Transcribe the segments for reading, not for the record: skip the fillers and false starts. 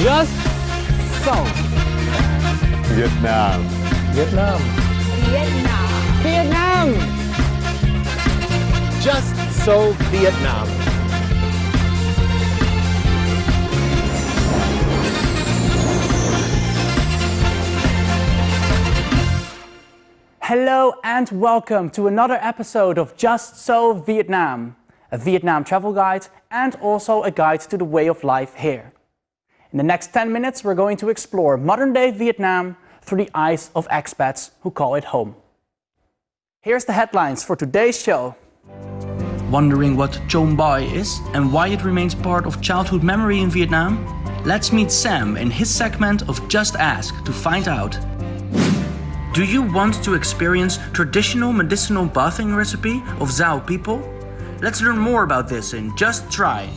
Just so. Vietnam. Vietnam. Vietnam. Vietnam. Just so Vietnam. Hello and welcome to another episode of Just So Vietnam, a Vietnam travel guide and also a guide to the way of life here. In the next 10 minutes we're going to explore modern-day Vietnam through the eyes of expats who call it home. Here's the headlines for today's show. Wondering what trong is and why it remains part of childhood memory in Vietnam? Let's meet Sam in his segment of Just Ask to find out. Do you want to experience traditional medicinal bathing recipe of Dao people? Let's learn more about this in Just Try.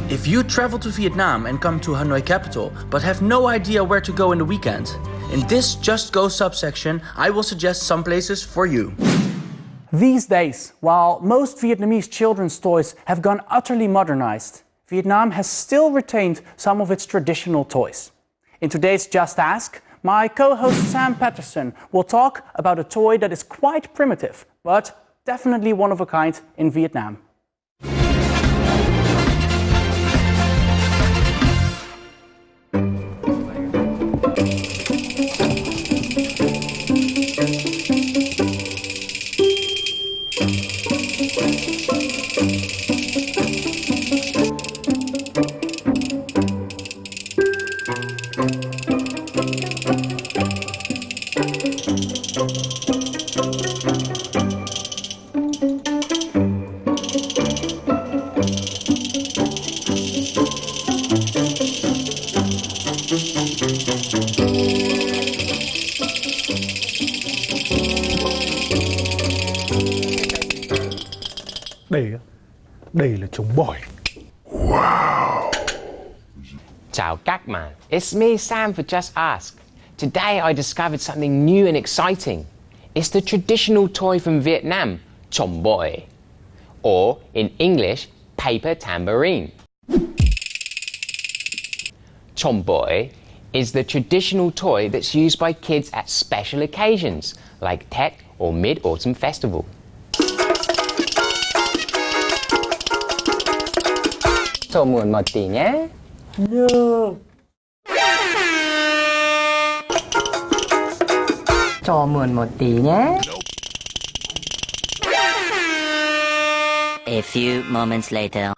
If you travel to Vietnam and come to Hanoi capital but have no idea where to go in the weekend, in this Just Go subsection I will suggest some places for you. These days, while most Vietnamese children's toys have gone utterly modernized, Vietnam has still retained some of its traditional toys. In today's Just Ask, my co-host Sam Patterson will talk about a toy that is quite primitive, but definitely one of a kind in Vietnam. Đây là trống bỏi. Wow. Chào các bạn, it's me Sam for Just Ask. Today I discovered something new and exciting. It's the traditional toy from Vietnam, trong, or in English, paper tambourine. Trong is the traditional toy that's used by kids at special occasions like Tet or Mid-Autumn Festival. Cho mượn 1 tỷ nhé. No. Cho mượn 1 tỷ nhé. A few moments later.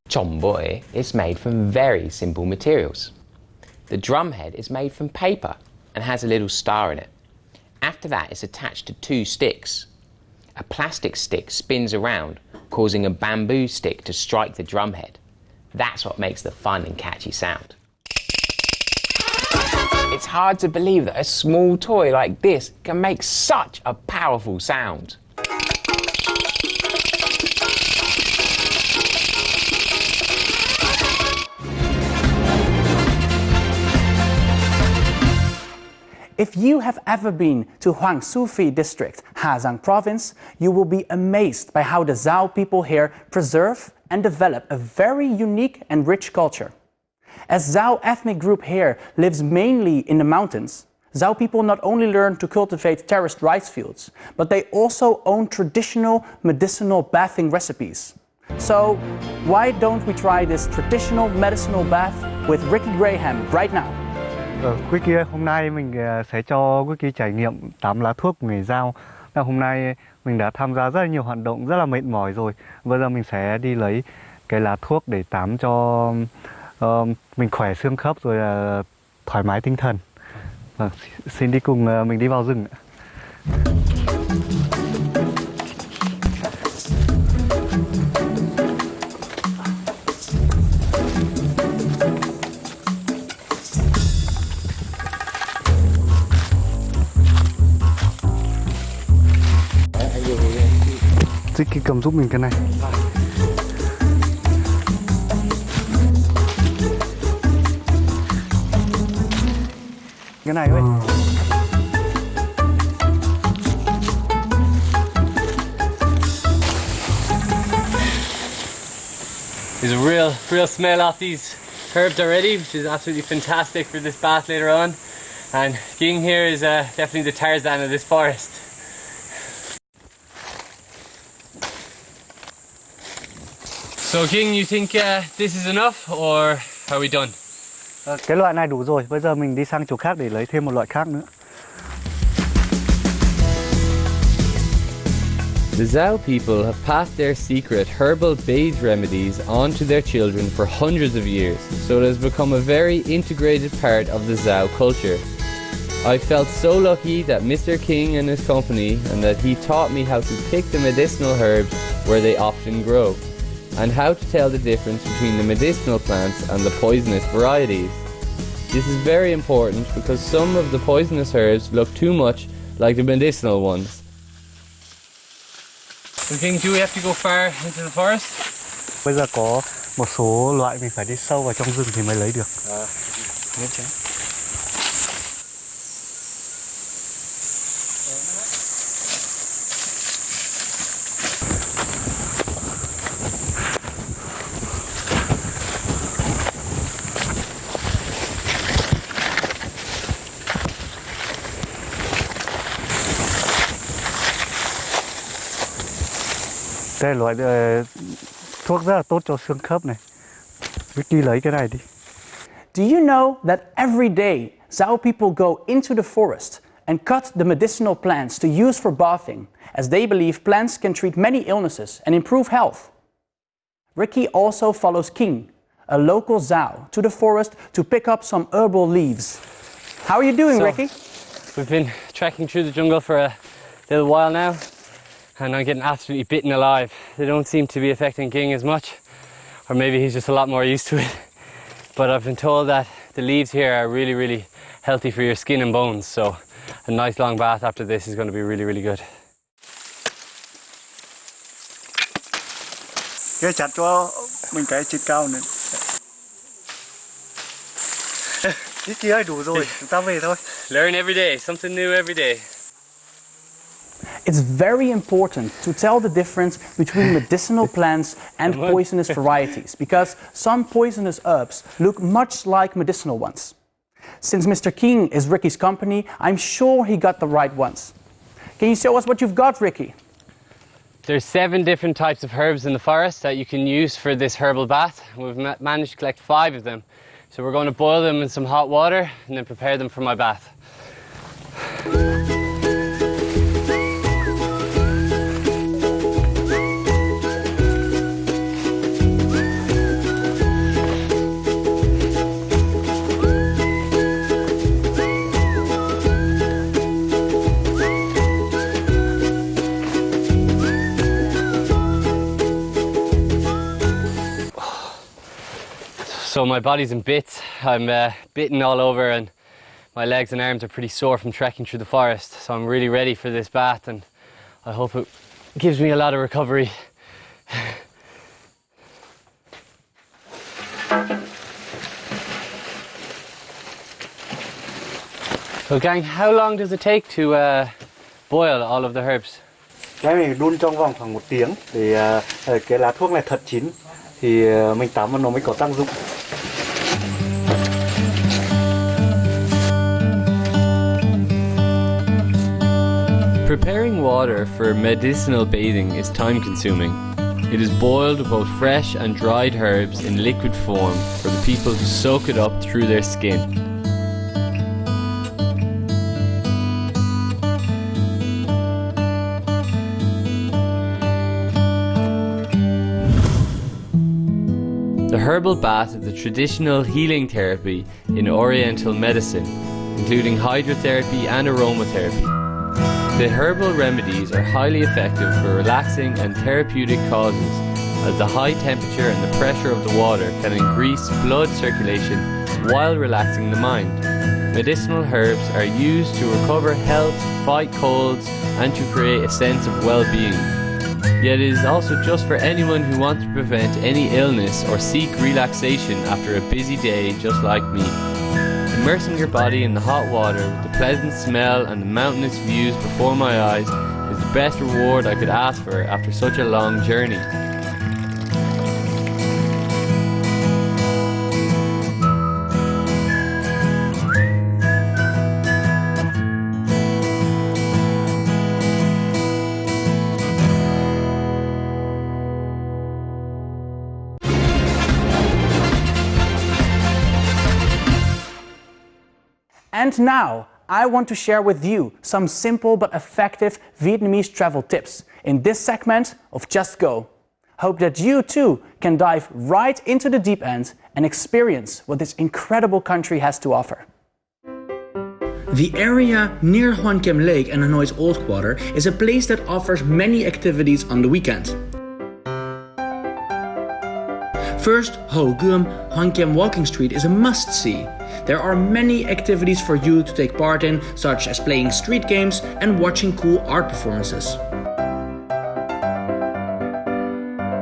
Trong is made from very simple materials. The drum head is made from paper and has a little star in it. After that, it's attached to 2 sticks. A plastic stick spins around, causing a bamboo stick to strike the drum head. That's what makes the fun and catchy sound. It's hard to believe that a small toy like this can make such a powerful sound. If you have ever been to Hoang Su Phi district, Ha Giang province, you will be amazed by how the Dao people here preserve and develop a very unique and rich culture. As Dao ethnic group here lives mainly in the mountains, Dao people not only learn to cultivate terraced rice fields, but they also own traditional medicinal bathing recipes. So why don't we try this traditional medicinal bath with Ricky Graham right now? Quickie ơi, hôm nay mình sẽ cho Quickie trải nghiệm tắm lá thuốc của người Dao. Hôm nay mình đã tham gia rất là nhiều hoạt động, rất là mệt mỏi rồi. Bây giờ mình sẽ đi lấy cái lá thuốc để tắm cho mình khỏe xương khớp rồi là thoải mái tinh thần. Xin đi cùng mình đi vào rừng. Chị cầm giúp mình cái này. Cái này thôi. There's a real smell off these herbs already, which is absolutely fantastic for this bath later on. And Ging here is definitely the Tarzan of this forest. So Ging, you think this is enough or are we done? Cái loại này đủ rồi, bây giờ mình đi sang chỗ khác để lấy thêm một loại khác nữa. The Zhao people have passed their secret herbal bathe remedies on to their children for hundreds of years, so it has become a very integrated part of the Zhao culture. I felt so lucky that Mr. King and his company, and that he taught me how to pick the medicinal herbs where they often grow, and how to tell the difference between the medicinal plants and the poisonous varieties. This is very important because some of the poisonous herbs look too much like the medicinal ones. Do we have to go far into the forest? Bây giờ có một số loại mình phải đi sâu vào trong rừng thì mới lấy được. Đây là loại thuốc rất là tốt cho xương khớp này. Vicky lấy cái này đi. Do you know that every day Zhao people go into the forest and cut the medicinal plants to use for bathing, as they believe plants can treat many illnesses and improve health? Ricky also follows King, a local Zhao, to the forest to pick up some herbal leaves. How are you doing, Ricky? We've been trekking through the jungle for a little while now, and I'm getting absolutely bitten alive. They don't seem to be affecting King as much, or maybe he's just a lot more used to it. But I've been told that the leaves here are really healthy for your skin and bones, so a nice long bath after this is going to be really good. Cái chặt cho mình cái trên cao nữa. Cái kia ấy đủ rồi, chúng ta về thôi. Learn every day, something new every day. It's very important to tell the difference between medicinal plants and poisonous varieties, because some poisonous herbs look much like medicinal ones. Since Mr. King is Ricky's company, I'm sure he got the right ones. Can you show us what you've got, Ricky? There's 7 different types of herbs in the forest that you can use for this herbal bath. We've managed to collect 5 of them. So we're going to boil them in some hot water and then prepare them for my bath. So my body's in bits. I'm bitten all over and my legs and arms are pretty sore from trekking through the forest. So I'm really ready for this bath and I hope it gives me a lot of recovery. So gang, how long does it take to boil all of the herbs? Cái này đun trong vòng khoảng 1 tiếng để cái lá thuốc này thật chín thì mình tắm và nó mới có tác dụng. Preparing water for medicinal bathing is time consuming. It is boiled both fresh and dried herbs in liquid form for the people to soak it up through their skin. The herbal bath is a traditional healing therapy in Oriental medicine, including hydrotherapy and aromatherapy. The herbal remedies are highly effective for relaxing and therapeutic causes, as the high temperature and the pressure of the water can increase blood circulation while relaxing the mind. Medicinal herbs are used to recover health, fight colds, and to create a sense of well-being. Yet it is also just for anyone who wants to prevent any illness or seek relaxation after a busy day just like me. immersing your body in the hot water with the pleasant smell and the mountainous views before my eyes is the best reward I could ask for after such a long journey. And now, I want to share with you some simple but effective Vietnamese travel tips in this segment of Just Go. Hope that you too can dive right into the deep end and experience what this incredible country has to offer. The area near Hoan Kiem Lake and Hanoi's Old Quarter is a place that offers many activities on the weekend. First, Ho Guam Hoan Kiem Walking Street is a must-see. There are many activities for you to take part in, such as playing street games and watching cool art performances.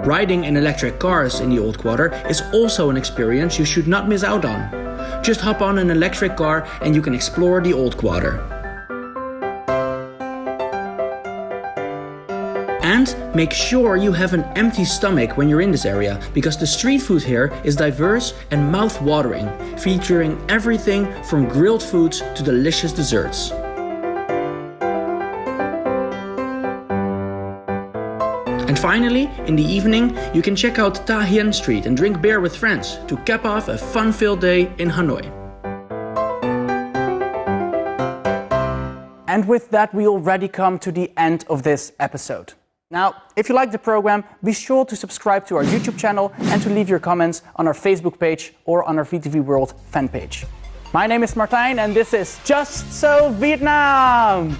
Riding in electric cars in the Old Quarter is also an experience you should not miss out on. Just hop on an electric car and you can explore the Old Quarter. And make sure you have an empty stomach when you're in this area, because the street food here is diverse and mouth-watering, featuring everything from grilled foods to delicious desserts. And finally, in the evening, you can check out Ta Hien Street and drink beer with friends to cap off a fun-filled day in Hanoi. And with that, we already come to the end of this episode. Now, if you like the program, be sure to subscribe to our YouTube channel and to leave your comments on our Facebook page or on our VTV World fan page. My name is Martijn and this is Just So Vietnam!